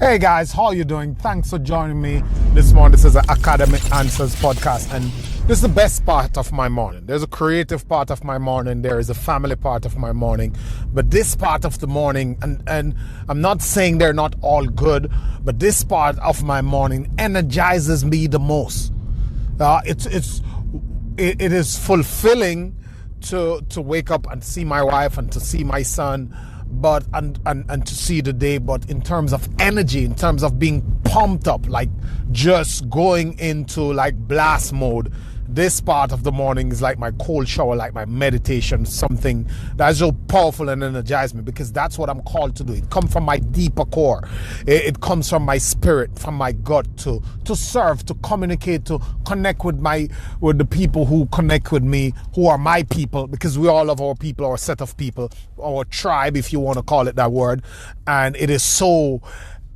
Hey guys, how you doing? Thanks for joining me this morning. This is an Academic Answers podcast, and this is the best part of my morning. There's a creative part of my morning, there is a family part of my morning, but this part of the morning, and I'm not saying they're not all good, but this part of my morning energizes me the most. It is fulfilling to wake up and see my wife and to see my son, but and to see the day. But in terms of energy, in terms of being pumped up, like just going into like blast mode, this part of the morning is like my cold shower, like my meditation, something that's so powerful and energizes me, because that's what I'm called to do. It comes from my deeper core. It comes from my spirit, from my gut, to serve, to communicate, to connect with the people who connect with me, who are my people, because we all have our people, our set of people, our tribe, if you want to call it that word. And it is so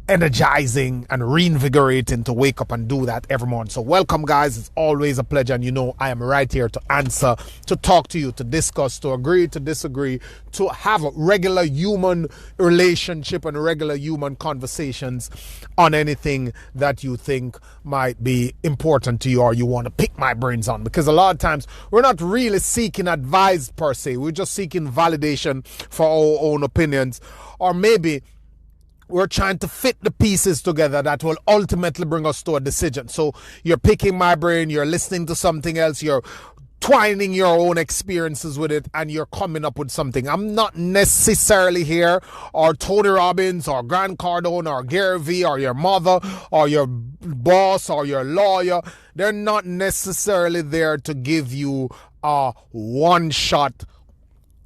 energizing and reinvigorating to wake up and do that every morning. So welcome guys, it's always a pleasure, and you know I am right here to answer, to talk to you, to discuss, to agree, to disagree, to have a regular human relationship and regular human conversations on anything that you think might be important to you or you want to pick my brains on. Because a lot of times we're not really seeking advice per se, we're just seeking validation for our own opinions, or maybe we're trying to fit the pieces together that will ultimately bring us to a decision. So you're picking my brain, you're listening to something else, you're twining your own experiences with it, and you're coming up with something. I'm not necessarily here, or Tony Robbins, or Grant Cardone, or Gary Vee, or your mother, or your boss, or your lawyer. They're not necessarily there to give you a one-shot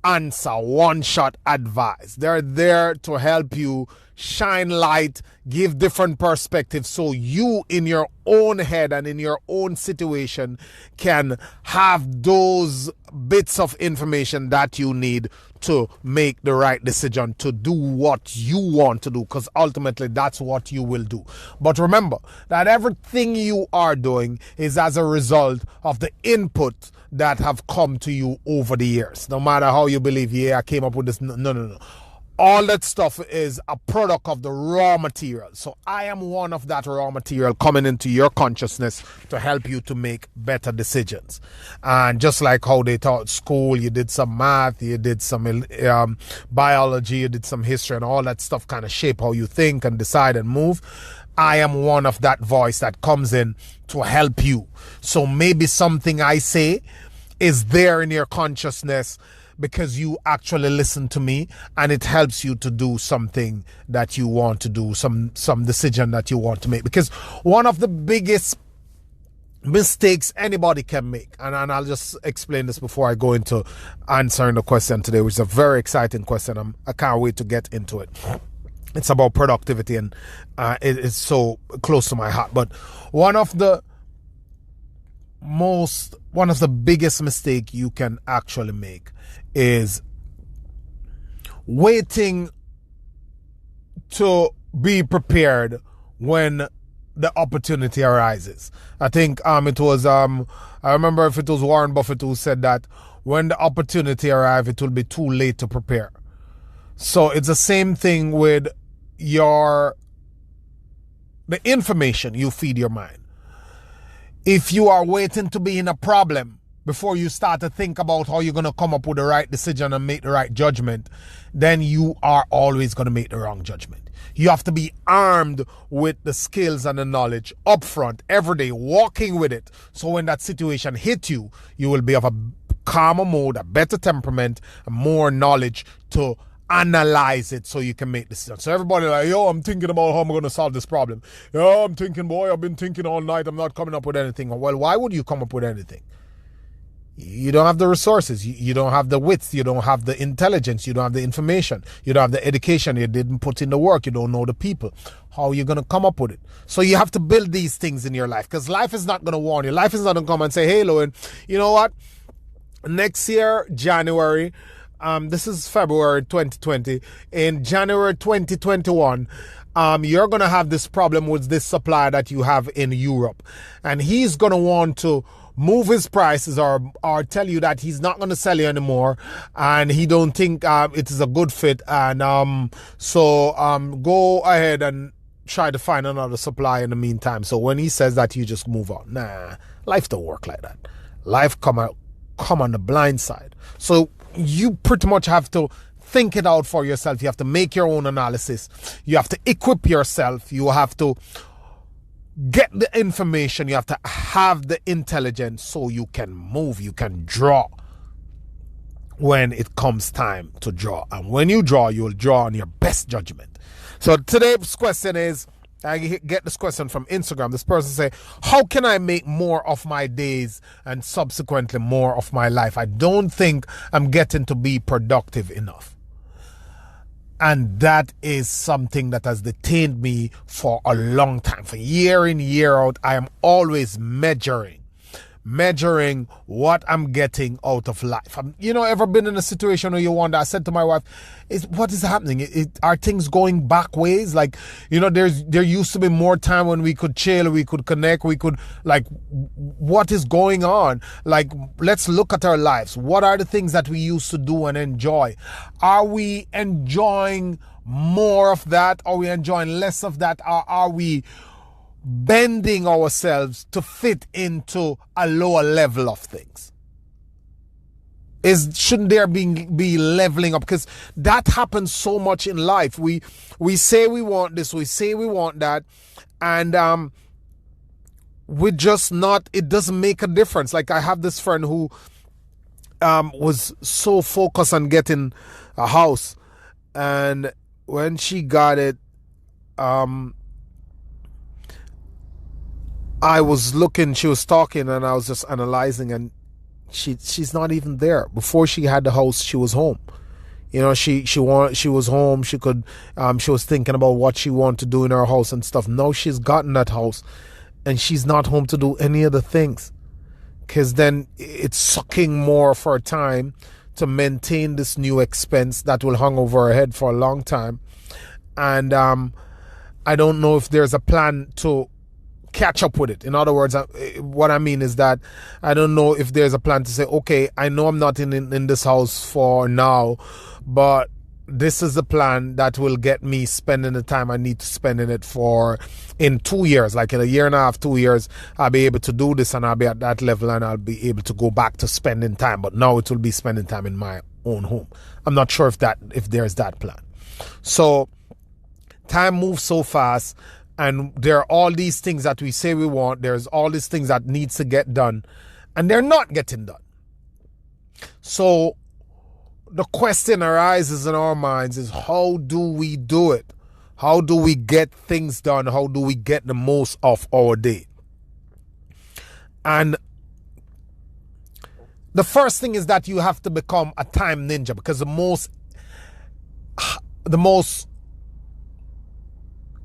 answer, one-shot advice. They're there to help you shine light, give different perspectives, so you in your own head and in your own situation can have those bits of information that you need to make the right decision, to do what you want to do, because ultimately that's what you will do. But remember that everything you are doing is as a result of the input that have come to you over the years. No matter how you believe, yeah, I came up with this. No. All that stuff is a product of the raw material. So I am one of that raw material coming into your consciousness to help you to make better decisions. And just like how they taught school, you did some math, you did some biology, you did some history, and all that stuff kind of shape how you think and decide and move. I am one of that voice that comes in to help you. So maybe something I say is there in your consciousness because you actually listen to me, and it helps you to do something that you want to do, some decision that you want to make. Because one of the biggest mistakes anybody can make, and I'll just explain this before I go into answering the question today, which is a very exciting question. I can't wait to get into it. It's about productivity, and it is so close to my heart. But one of the biggest mistake you can actually make is waiting to be prepared when the opportunity arises. I think it was I remember if it was Warren Buffett who said that when the opportunity arrives, it will be too late to prepare. So it's the same thing with the information you feed your mind. If you are waiting to be in a problem before you start to think about how you're going to come up with the right decision and make the right judgment, then you are always going to make the wrong judgment. You have to be armed with the skills and the knowledge up front every day, walking with it. So when that situation hits you, you will be of a calmer mode, a better temperament, and more knowledge to analyze it so you can make decisions. So everybody like, yo, I'm thinking about how I'm going to solve this problem. Yo, I'm thinking, boy, I've been thinking all night. I'm not coming up with anything. Well, why would you come up with anything? You don't have the resources. You don't have the wits. You don't have the intelligence. You don't have the information. You don't have the education. You didn't put in the work. You don't know the people. How are you going to come up with it? So you have to build these things in your life, because life is not going to warn you. Life is not going to come and say, hey, Lowen, you know what? Next year, January, this is February 2020. In January 2021, you're going to have this problem with this supplier that you have in Europe. And he's going to want to move his prices or tell you that he's not going to sell you anymore, and he don't think it is a good fit. And so go ahead and try to find another supply in the meantime. So when he says that, you just move on. Nah, life don't work like that. Life come on the blind side. So you pretty much have to think it out for yourself. You have to make your own analysis. You have to equip yourself. You have to get the information. You have to have the intelligence so you can move. You can draw when it comes time to draw. And when you draw, you'll draw on your best judgment. So today's question is, I get this question from Instagram. This person say, how can I make more of my days and subsequently more of my life? I don't think I'm getting to be productive enough. And that is something that has detained me for a long time. For year in, year out, I am always measuring what I'm getting out of life. Ever been in a situation where you wonder? I said to my wife, what is happening? Are things going back ways? Like, there used to be more time when we could chill, we could connect, we could, like, what is going on? Like, let's look at our lives. What are the things that we used to do and enjoy? Are we enjoying more of that? Are we enjoying less of that? Are we bending ourselves to fit into a lower level of things? Shouldn't there be leveling up? Because that happens so much in life. We say we want this, we say we want that, and we're just not, it doesn't make a difference. Like, I have this friend who was so focused on getting a house, and when she got it, I was looking, she was talking, and I was just analyzing, and she's not even there. Before she had the house, she was home. She was home. She could, she was thinking about what she wanted to do in her house and stuff. Now she's gotten that house, and she's not home to do any of the things, because then it's sucking more of her time to maintain this new expense that will hang over her head for a long time. And I don't know if there's a plan to catch up with it. In other words, what I mean is that I don't know if there's a plan to say, okay, I know I'm not in this house for now, but this is the plan that will get me spending the time I need to spend in it for in 2 years, like in a year and a half, 2 years, I'll be able to do this, and I'll be at that level, and I'll be able to go back to spending time. But now it will be spending time in my own home. I'm not sure if there's that plan. So time moves so fast, and there are all these things that we say we want. There's all these things that needs to get done, and they're not getting done. So the question arises in our minds is, how do we do it? How do we get things done? How do we get the most of our day? And the first thing is that you have to become a time ninja, because the most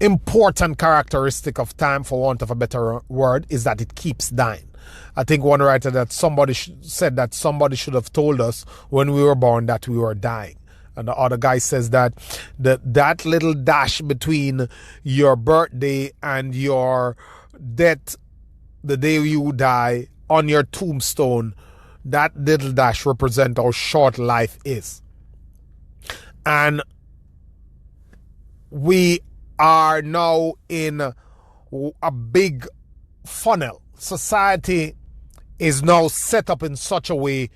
important characteristic of time, for want of a better word, is that it keeps dying. I think one writer that said that somebody should have told us when we were born that we were dying. And the other guy says that that little dash between your birthday and your death, the day you die, on your tombstone, that little dash represents how short life is. And we are now in a big funnel. Society is now set up in such a way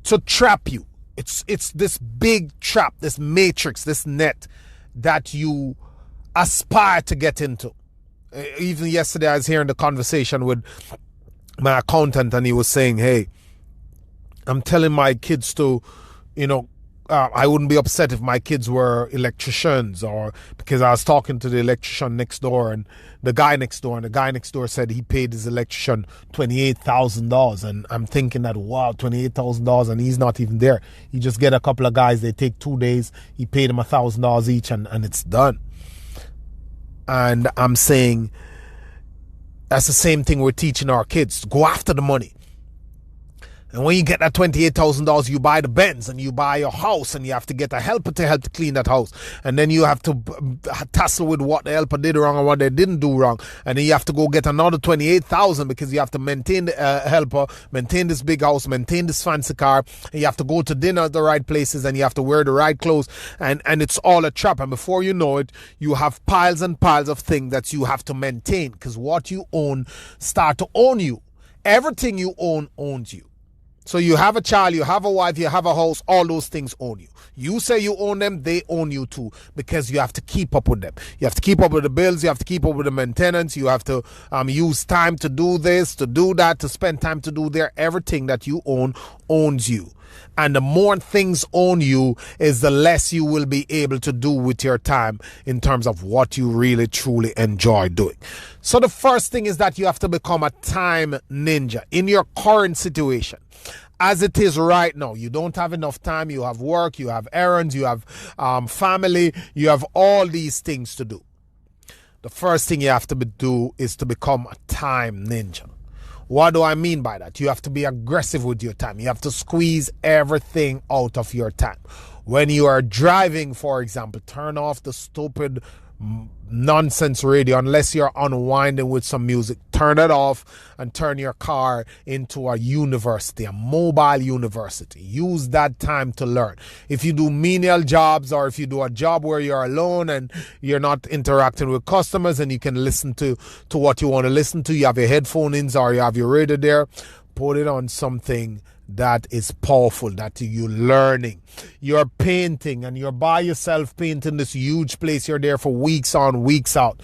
to trap you. It's this big trap, this matrix, this net that you aspire to get into. Even yesterday I was hearing the conversation with my accountant, and he was saying, hey, I'm telling my kids to, I wouldn't be upset if my kids were electricians, or because I was talking to the electrician next door, and the guy next door said he paid his electrician $28,000. And I'm thinking that, wow, $28,000, and he's not even there. You just get a couple of guys, they take 2 days, he paid them $1,000 each, and it's done. And I'm saying that's the same thing we're teaching our kids. Go after the money. And when you get that $28,000, you buy the Benz and you buy your house, and you have to get a helper to help to clean that house. And then you have to tussle with what the helper did wrong and what they didn't do wrong. And then you have to go get another $28,000 because you have to maintain the helper, maintain this big house, maintain this fancy car. And you have to go to dinner at the right places, and you have to wear the right clothes. And it's all a trap. And before you know it, you have piles and piles of things that you have to maintain, because what you own start to own you. Everything you own owns you. So you have a child, you have a wife, you have a house, all those things own you. You say you own them, they own you too, because you have to keep up with them. You have to keep up with the bills, you have to keep up with the maintenance, you have to use time to do this, to do that, to spend time to do there. Everything that you own owns you. And the more things own you is the less you will be able to do with your time in terms of what you really truly enjoy doing. So the first thing is that you have to become a time ninja in your current situation. As it is right now, you don't have enough time. You have work, you have errands, you have family, you have all these things to do. The first thing you have to do is to become a time ninja. What do I mean by that? You have to be aggressive with your time. You have to squeeze everything out of your time. When you are driving, for example, turn off the stupid nonsense radio unless you're unwinding with some music. Turn it off and turn your car into a university, a mobile university. Use that time to learn. If you do menial jobs, or if you do a job where you're alone and you're not interacting with customers, and you can listen to what you want to listen to, you have your headphones in or you have your radio there, put it on something that is powerful, that you're learning. You're painting and you're by yourself painting this huge place. You're there for weeks on, weeks out.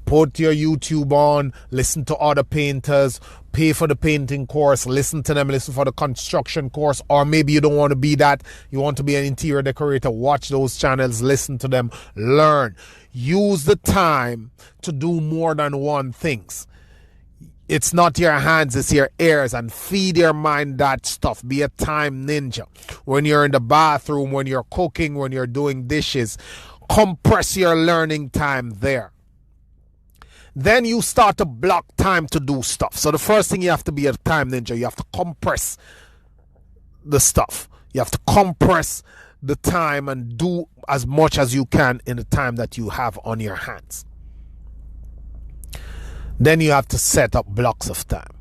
Put your YouTube on, listen to other painters, pay for the painting course, listen to them, listen for the construction course. Or maybe you don't want to be that, you want to be an interior decorator. Watch those channels, listen to them, learn. Use the time to do more than one things. It's not your hands, it's your ears, and feed your mind that stuff. Be a time ninja. When you're in the bathroom, when you're cooking, when you're doing dishes, compress your learning time there. Then you start to block time to do stuff. So the first thing, you have to be a time ninja. You have to compress the stuff. You have to compress the time and do as much as you can in the time that you have on your hands. Then you have to set up blocks of time.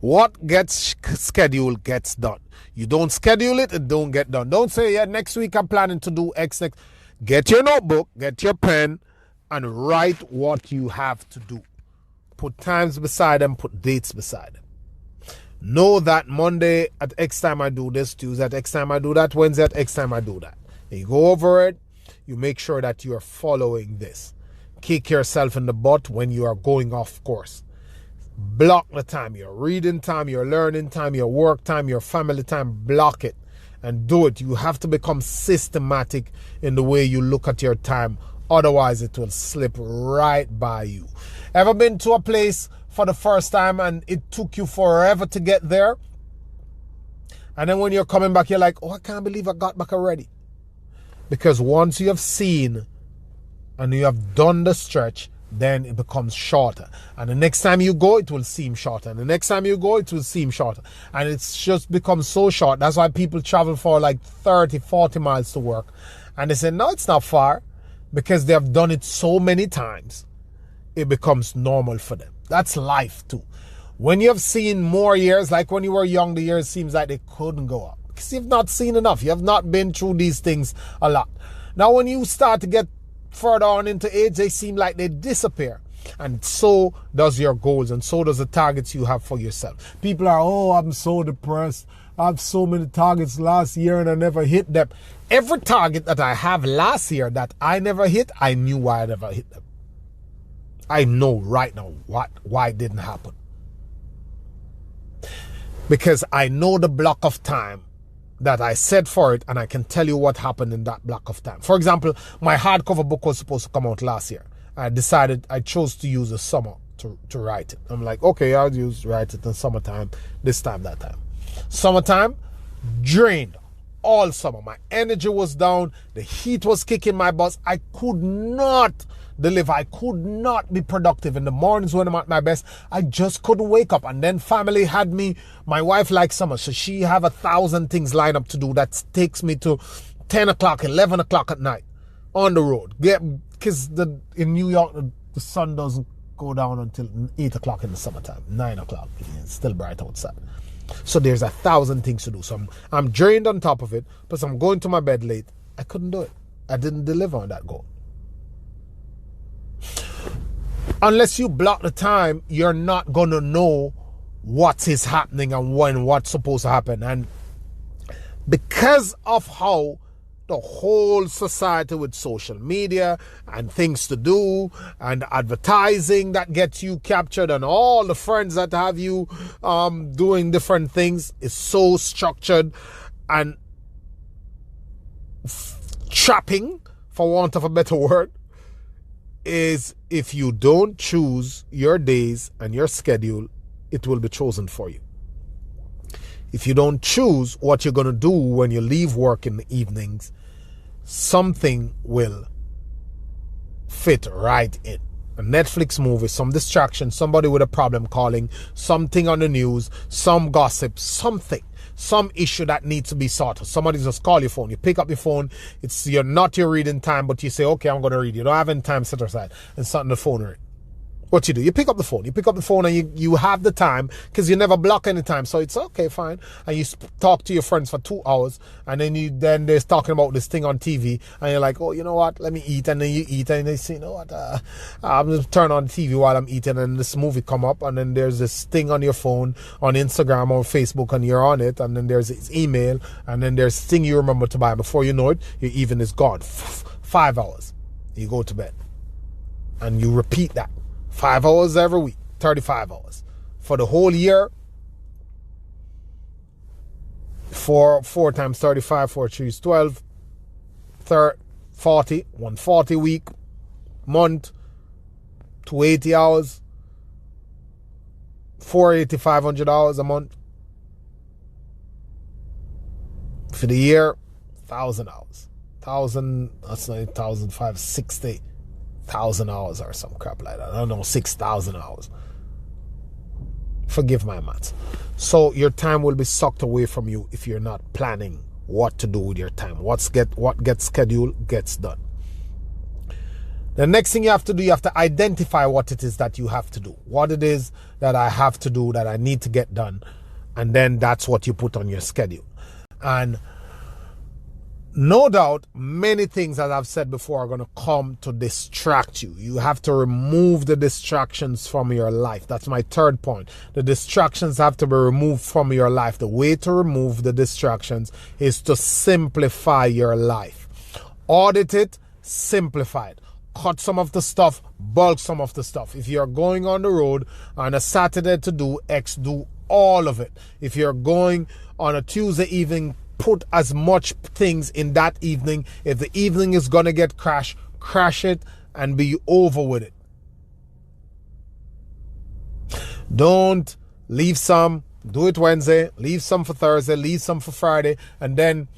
What gets scheduled gets done. You don't schedule it, it don't get done. Don't say, yeah, next week I'm planning to do X next. Get your notebook, get your pen, and write what you have to do. Put times beside them, put dates beside them. Know that Monday at X time I do this, Tuesday at X time I do that, Wednesday at X time I do that. And you go over it, you make sure that you are following this. Kick yourself in the butt when you are going off course. Block the time, your reading time, your learning time, your work time, your family time. Block it and do it. You have to become systematic in the way you look at your time. Otherwise, it will slip right by you. Ever been to a place for the first time and it took you forever to get there? And then when you're coming back, you're like, oh, I can't believe I got back already. Because once you have seen and you have done the stretch, then it becomes shorter. And the next time you go, it will seem shorter. And the next time you go, it will seem shorter. And it's just becomes so short. That's why people travel for like 30, 40 miles to work. And they say, no, it's not far. Because they have done it so many times, it becomes normal for them. That's life too. When you have seen more years, like when you were young, the years seems like they couldn't go up. Because you've not seen enough. You have not been through these things a lot. Now, when you start to get further on into age, they seem like they disappear. And so does your goals, and so does the targets you have for yourself. People are, oh, I'm so depressed. I have so many targets last year and I never hit them. Every target that I have last year that I never hit, I knew why I never hit them. I know right now why it didn't happen. Because I know the block of time that I set for it, and I can tell you what happened in that block of time. For example, my hardcover book was supposed to come out last year. I chose to use the summer to write it. I'm like, okay, I'll write it in summertime, this time, that time. Summertime, drained. all summer. My energy was down. The heat was kicking my butt. I could not deliver. I could not be productive in the mornings when I'm at my best. I just couldn't wake up. And then family had me. My wife likes summer, so she have 1,000 things lined up to do. That takes me to 10 o'clock, 11 o'clock at night on the road. Because in New York, the sun doesn't go down until 8 o'clock in the summertime, 9 o'clock. It's still bright outside. So there's 1,000 things to do. So I'm drained on top of it, plus I'm going to my bed late. I couldn't do it. I didn't deliver on that goal. Unless you block the time, you're not going to know what is happening and when, what's supposed to happen. And because of how the whole society with social media and things to do and advertising that gets you captured and all the friends that have you doing different things is so structured and trapping, for want of a better word, is if you don't choose your days and your schedule, it will be chosen for you. If you don't choose what you're going to do when you leave work in the evenings, something will fit right in. A Netflix movie, some distraction, somebody with a problem calling, something on the news, some gossip, something, some issue that needs to be sorted. Somebody just call your phone. You pick up your phone. You're not your reading time, but you say, okay, I'm going to read. You don't have any time set aside, and something the phone ring. What you do, you pick up the phone. You pick up the phone and you have the time because you never block any time. So it's okay, fine. And you talk to your friends for 2 hours, and then they're talking about this thing on TV, and you're like, oh, you know what? Let me eat. And then you eat, and they say, you know what? I'm going to turn on TV while I'm eating, and this movie come up, and then there's this thing on your phone, on Instagram or Facebook, and you're on it, and then there's this email, and then there's this thing you remember to buy. Before you know it, your evening is gone. 5 hours. You go to bed, and you repeat that. 5 hours every week, 35 hours. For the whole year, 4 times 35, 4 3 is 12, 40, 140 week, month, 280 hours, 480, 500 hours a month. For the year, 1,000 hours. 1,000, that's not 1,560. 1,000 hours or some crap like that. I don't know, 6,000 hours. Forgive my maths. So your time will be sucked away from you if you're not planning what to do with your time. What gets scheduled gets done. The next thing you have to do, you have to identify what it is that you have to do. What it is that I have to do, that I need to get done. And then that's what you put on your schedule. And no doubt, many things, as I've said before, are going to come to distract you. You have to remove the distractions from your life. That's my third point. The distractions have to be removed from your life. The way to remove the distractions is to simplify your life. Audit it, simplify it. Cut some of the stuff, bulk some of the stuff. If you're going on the road on a Saturday to do X, do all of it. If you're going on a Tuesday evening, put as much things in that evening. If the evening is going to get crashed, crash it and be over with it. Don't leave some, do it Wednesday, leave some for Thursday, leave some for Friday, and then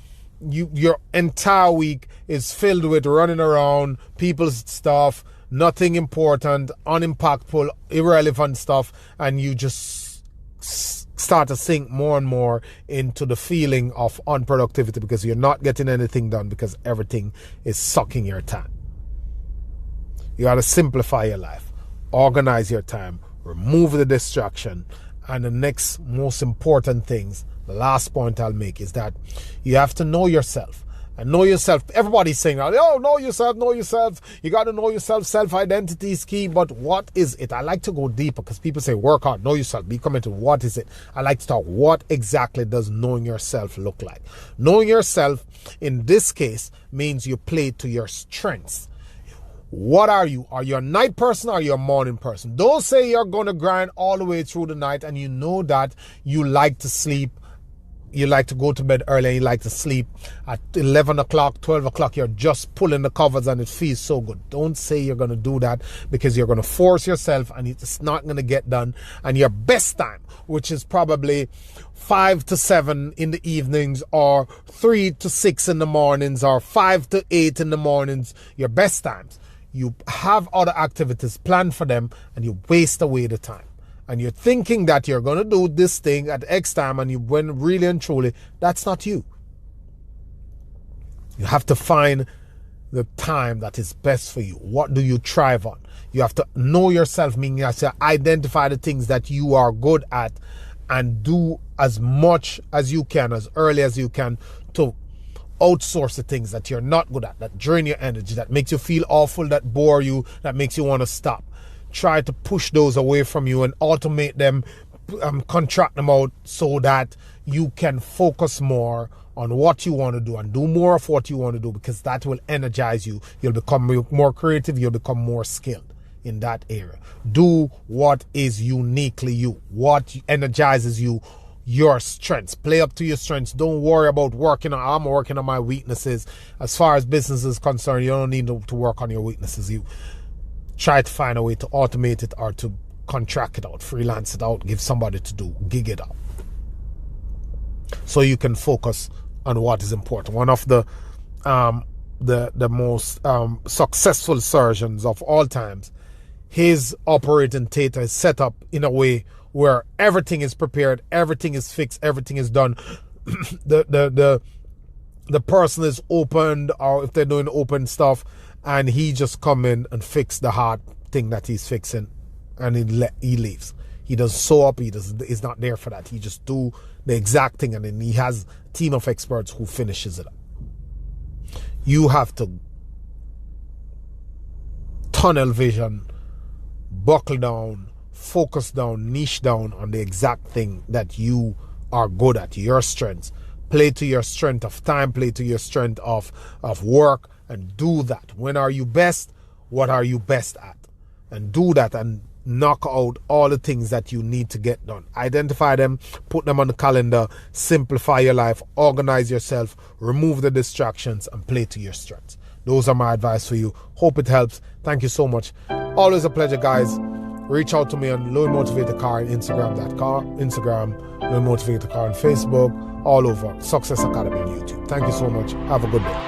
your entire week is filled with running around, people's stuff, nothing important, unimpactful, irrelevant stuff, and you just start to sink more and more into the feeling of unproductivity because you're not getting anything done because everything is sucking your time. You got to simplify your life, organize your time, remove the distraction, and the next most important things, the last point I'll make, is that you have to know yourself. And know yourself. Everybody's saying, oh, know yourself, know yourself. You got to know yourself. Self-identity is key. But what is it? I like to go deeper because people say, work hard, know yourself, be committed. What is it? I like to talk, what exactly does knowing yourself look like? Knowing yourself, in this case, means you play to your strengths. What are you? Are you a night person or are you a morning person? Don't say you're going to grind all the way through the night and you know that you like to sleep you like to go to bed early and you like to sleep at 11 o'clock, 12 o'clock, you're just pulling the covers and it feels so good. Don't say you're going to do that, because you're going to force yourself and it's not going to get done. And your best time, which is probably 5 to 7 in the evenings, or 3 to 6 in the mornings, or 5 to 8 in the mornings, your best times. You have other activities planned for them and you waste away the time. And you're thinking that you're going to do this thing at X time, and when really and truly, that's not you. You have to find the time that is best for you. What do you thrive on? You have to know yourself, meaning you have to identify the things that you are good at and do as much as you can, as early as you can, to outsource the things that you're not good at, that drain your energy, that makes you feel awful, that bore you, that makes you want to stop. Try to push those away from you and automate them, contract them out, so that you can focus more on what you want to do and do more of what you want to do, because that will energize you. You'll become more creative. You'll become more skilled in that area. Do what is uniquely you, what energizes you, your strengths. Play up to your strengths. Don't worry about I'm working on my weaknesses. As far as business is concerned, you don't need to work on your weaknesses. You try to find a way to automate it, or to contract it out, freelance it out, give somebody to do, gig it out, so you can focus on what is important. One of the most successful surgeons of all times, his operating theater is set up in a way where everything is prepared, everything is fixed, everything is done. the person is opened, or if they're doing open stuff, and he just come in and fix the hard thing that he's fixing, and he leaves. He doesn't sew up. He's not there for that. He just do the exact thing, and then he has a team of experts who finishes it up. You have to tunnel vision, buckle down, focus down, niche down on the exact thing that you are good at, your strengths. Play to your strength of time, play to your strength of work, and do that. When are you best? What are you best at? And do that, and knock out all the things that you need to get done. Identify them, put them on the calendar, simplify your life, organize yourself, remove the distractions, and play to your strengths. Those are my advice for you. Hope it helps. Thank you so much. Always a pleasure, guys. Reach out to me on Louis Motivated Car on Instagram, Louis Motivated Car on Facebook, all over. Success Academy on YouTube. Thank you so much. Have a good day.